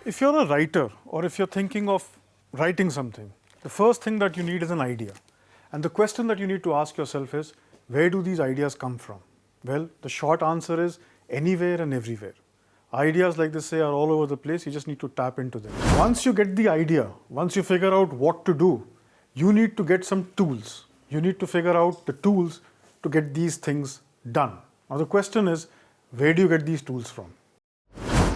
If you're a writer or if you're thinking of writing something, the first thing that you need is an idea. And the question that you need to ask yourself is, where do these ideas come from? Well, the short answer is anywhere and everywhere. Ideas like this say are all over the place, you just need to tap into them. Once you get the idea, once you figure out what to do, you need to get some tools. You need to figure out the tools to get these things done. Now the question is, where do you get these tools from?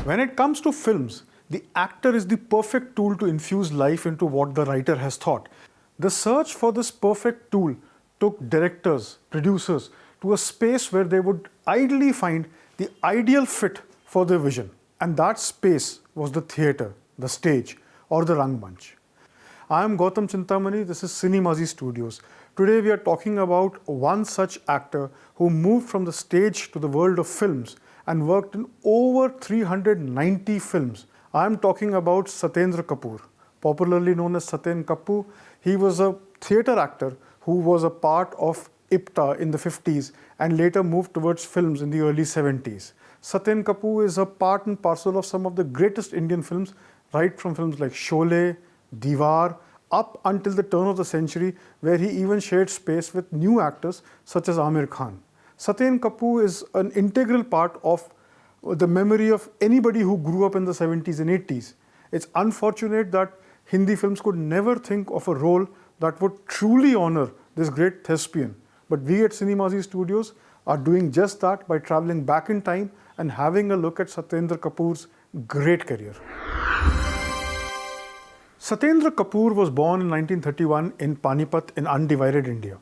When it comes to films, the actor is the perfect tool to infuse life into what the writer has thought. The search for this perfect tool took directors, producers to a space where they would ideally find the ideal fit for their vision. And that space was the theatre, the stage, or the Rangmanch. I am Gautam Chintamani, this is Cinemazi Studios. Today we are talking about one such actor who moved from the stage to the world of films and worked in over 390 films. I am talking about Satyendra Kapoor, popularly known as Satyen Kappu. He was a theatre actor who was a part of IPTA in the 50s and later moved towards films in the early 70s. Satyen Kappu is a part and parcel of some of the greatest Indian films, right from films like Sholay, Diwar, up until the turn of the century, where he even shared space with new actors such as Aamir Khan. Satyen Kappu is an integral part of the memory of anybody who grew up in the 70s and 80s. It's unfortunate that Hindi films could never think of a role that would truly honor this great thespian. But we at Cinemazi Studios are doing just that by traveling back in time and having a look at Satyendra Kapoor's great career. Satyendra Kapoor was born in 1931 in Panipat in undivided India.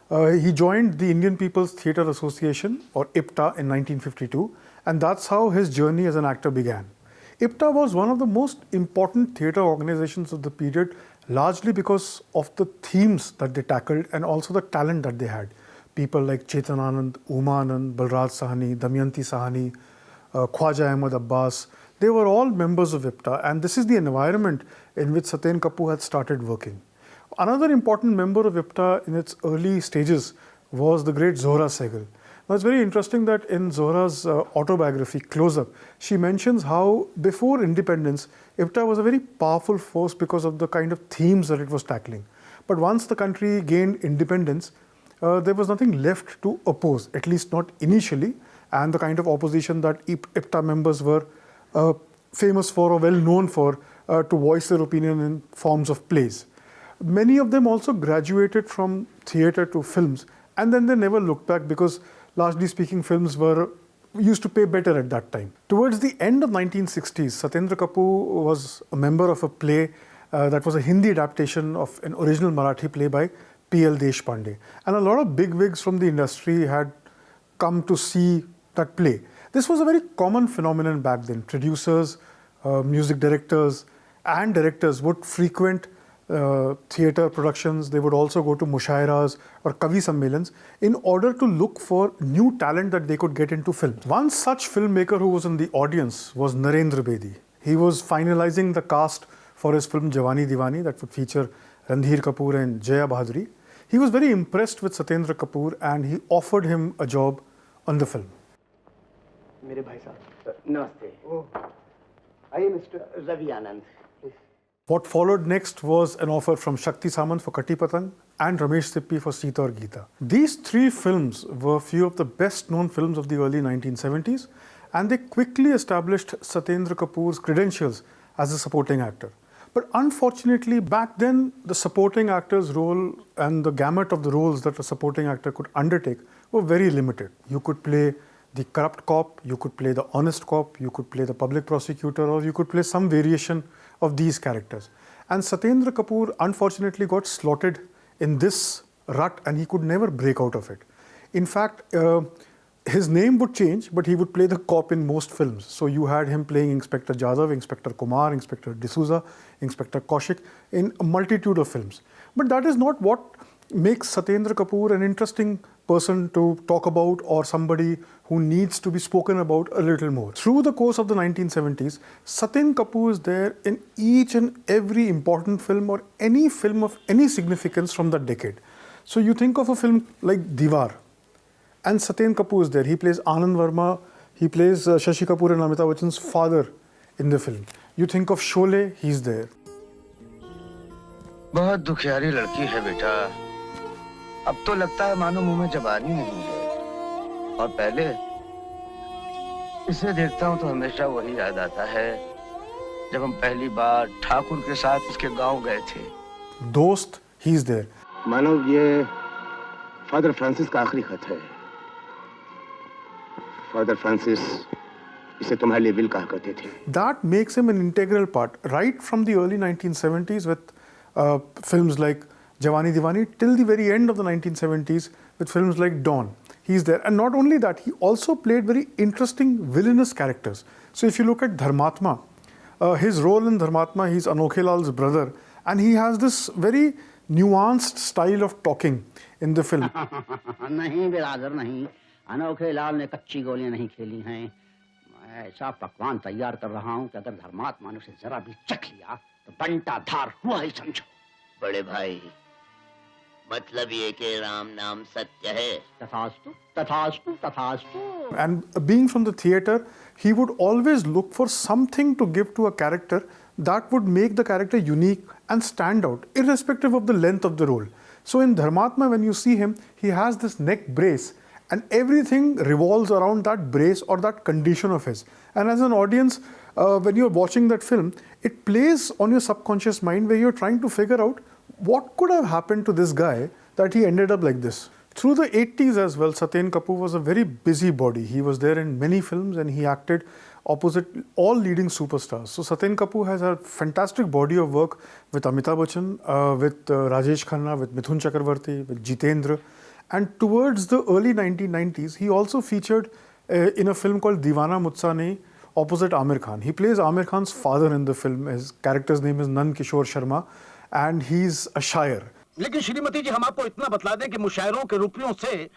He joined the Indian People's Theatre Association, or IPTA, in 1952, and that's how his journey as an actor began. IPTA was one of the most important theatre organizations of the period, largely because of the themes that they tackled and also the talent that they had. People like Chetan Anand, Uma Anand, Balraj Sahani, Damayanti Sahani, Khwaja Ahmad Abbas, they were all members of IPTA, and this is the environment in which Satyen Kapur had started working. Another important member of IPTA in its early stages was the great Zohra Sehgal. Now it's very interesting that in Zohra's autobiography, Close Up, she mentions how before independence, IPTA was a very powerful force because of the kind of themes that it was tackling. But once the country gained independence, there was nothing left to oppose, at least not initially, and the kind of opposition that IPTA members were famous for or well known for to voice their opinion in forms of plays. Many of them also graduated from theatre to films, and then they never looked back because, largely speaking, films used to pay better at that time. Towards the end of 1960s, Satyendra Kapur was a member of a play that was a Hindi adaptation of an original Marathi play by P.L. Deshpande. And a lot of bigwigs from the industry had come to see that play. This was a very common phenomenon back then. Producers, music directors, and directors would frequent theatre productions. They would also go to mushairas or kavi sammelans in order to look for new talent that they could get into film. One such filmmaker who was in the audience was Narendra Bedi. He was finalizing the cast for his film Jawani Diwani that would feature Randhir Kapoor and Jaya Bahaduri. He was very impressed with Satyendra Kapur and he offered him a job on the film. मेरे भाई साहब नमस्ते आइए mister Ravi Anand. What followed next was an offer from Shakti Samant for Katti Patang and Ramesh Sippy for Sita Aur Geeta. These three films were few of the best known films of the early 1970s, and they quickly established Satyendra Kapur's credentials as a supporting actor. But unfortunately, back then, the supporting actor's role and the gamut of the roles that a supporting actor could undertake were very limited. You could play the corrupt cop, you could play the honest cop, you could play the public prosecutor, or you could play some variation of these characters. And Satyendra Kapur unfortunately got slotted in this rut and he could never break out of it. In fact, his name would change, but he would play the cop in most films. So you had him playing Inspector Jadhav, Inspector Kumar, Inspector D'Souza, Inspector Kaushik in a multitude of films. But that is not what makes Satyendra Kapur an interesting person to talk about or somebody who needs to be spoken about a little more. Through the course of the 1970s, Satyen Kapur is there in each and every important film or any film of any significance from that decade. So you think of a film like Diwar, and Satyen Kapur is there. He plays Anand Verma, he plays Shashi Kapoor and Amitabh Bachchan's father in the film. You think of Sholay, he's there. बहुत दुखियारी लड़की है बेटा। अब तो लगता है मानो मुंह में जबानी नहीं है। और पहले इसे देखता हूँ तो हमेशा वही याद आता है जब हम पहली बार ठाकुर के साथ उसके गांव गए थे। Dost, he's there. मानो ये फादर फ्रांसिस का आखिरी खत है। फादर फ्रांसिस इसे तुम्हारे लिए विल कहा करते थे। That makes him an integral part right from the early 1970s with films like Jawani Diwani till the very end of the 1970s with films like Dawn. He's there. And not only that, he also played very interesting villainous characters. So if you look at Dharmatma, his role in Dharmatma, he's Anokhe Lal's brother, and he has this very nuanced style of talking in the film. नहीं बिरादर नहीं, अनोखे लाल ने कच्ची गोलियां नहीं खेली हैं। मैं ऐसा पकवान तैयार कर रहा हूं कि अगर धर्मात्मा ने उसे जरा भी चख लिया तो बंटा धार हुआ ही समझो। बड़े भाई, मतलब ये कि राम नाम सत्य है। तथास्तु, तथास्तु, तथास्तु। And being from the theatre, he would always look for something to give to a character that would make the character unique and stand out, irrespective of the length of the role. So in Dharmatma, when you see him, he has this neck brace, and everything revolves around that brace or that condition of his. And as an audience, when you're watching that film, it plays on your subconscious mind where you're trying to figure out what could have happened to this guy that he ended up like this. Through the 80s as well, Satyen Kapoor was a very busybody. He was there in many films and he acted opposite all leading superstars. So Satyen Kapoor has a fantastic body of work with Amitabh Bachchan, with Rajesh Khanna, with Mithun Chakravarti, with Jitendra. And towards the early 1990s, he also featured in a film called Deewana Mujhse Nahi opposite Amir Khan. He plays Amir Khan's father in the film. His character's name is Nand Kishore Sharma and he's a शायर. लेकिन श्रीमती जी, हम आपको इतना बतला दें कि मुशायरों के रुपयों से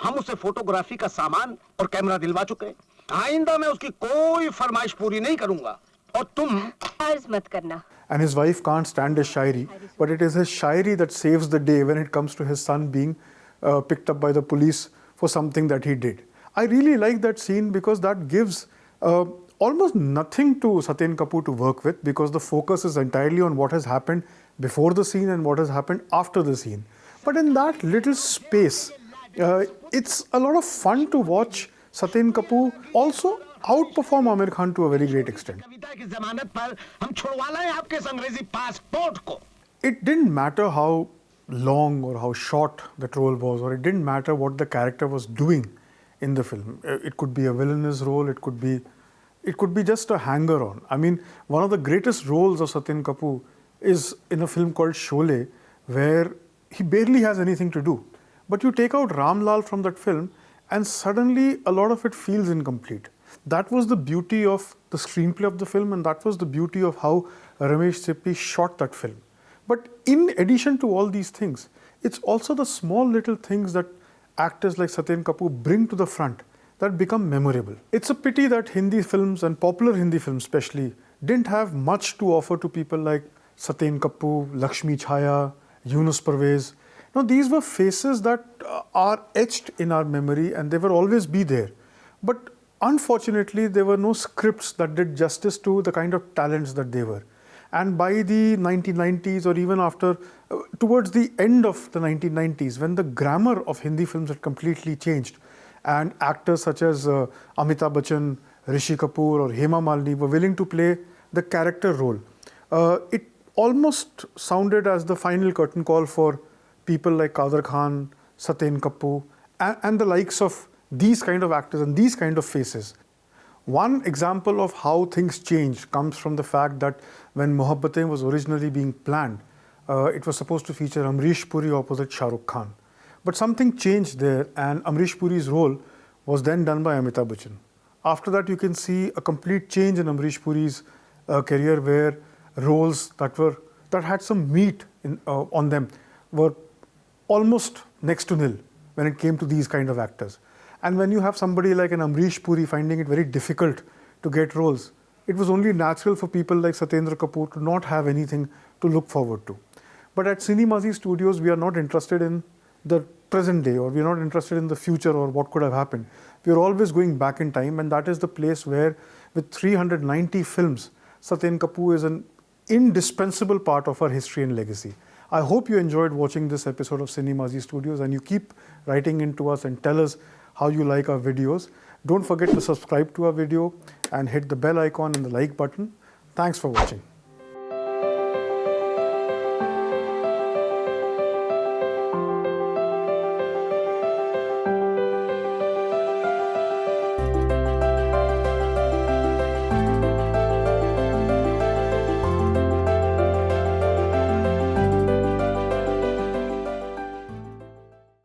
हम उसे फोटोग्राफी का सामान और कैमरा दिलवा चुके हैं। आइंदा मैं उसकी कोई फरमाइश पूरी नहीं करूंगा और तुम अर्ज मत करना। And his wife can't stand his shairi, but it is his shairi that saves the day when it comes to his son being picked up by the police for something that he did. I really like that scene because that gives almost nothing to Satyen Kapoor to work with, because the focus is entirely on what has happened before the scene and what has happened after the scene. But in that little space, it's a lot of fun to watch Satyen Kapoor also outperform Amir Khan to a very great extent. कविता की जमानत पर हम छुड़वा लाएं आपके इस अंग्रेजी passport को। It didn't matter how long or how short that role was, or it didn't matter what the character was doing in the film. It could be a villainous role, it could be just a hanger-on. I mean, one of the greatest roles of Satyen Kapoor is in a film called Sholay, where he barely has anything to do. But you take out Ram Lal from that film and suddenly a lot of it feels incomplete. That was the beauty of the screenplay of the film, and that was the beauty of how Ramesh Sippy shot that film. But in addition to all these things, it's also the small little things that actors like Satyen Kapoor bring to the front that become memorable. It's a pity that Hindi films, and popular Hindi films especially, didn't have much to offer to people like Satyen Kapoor, Lakshmi Chhaya, Yunus Parvez. Now, these were faces that are etched in our memory and they will always be there. But unfortunately, there were no scripts that did justice to the kind of talents that they were. And by the 1990s, or even after, towards the end of the 1990s, when the grammar of Hindi films had completely changed, and actors such as Amitabh Bachchan, Rishi Kapoor or Hema Malini were willing to play the character role, it almost sounded as the final curtain call for people like Kader Khan, Satyen Kapoor, and the likes of these kind of actors and these kind of faces. One example of how things changed comes from the fact that when Mohabbatein was originally being planned, it was supposed to feature Amrish Puri opposite Shah Rukh Khan. But something changed there, and Amrish Puri's role was then done by Amitabh Bachchan. After that, you can see a complete change in Amrish Puri's career, where roles that had some meat on them were almost next to nil when it came to these kind of actors. And when you have somebody like an Amrish Puri finding it very difficult to get roles, it was only natural for people like Satyendra Kapoor to not have anything to look forward to. But at Cinemazi Studios, we are not interested in the present day, or we are not interested in the future or what could have happened. We are always going back in time, and that is the place where, with 390 films, Satyen Kapoor is an indispensable part of our history and legacy. I hope you enjoyed watching this episode of Cinemazi Studios, and you keep writing into us and tell us how you like our videos. Don't forget to subscribe to our video and hit the bell icon and the like button. Thanks for watching.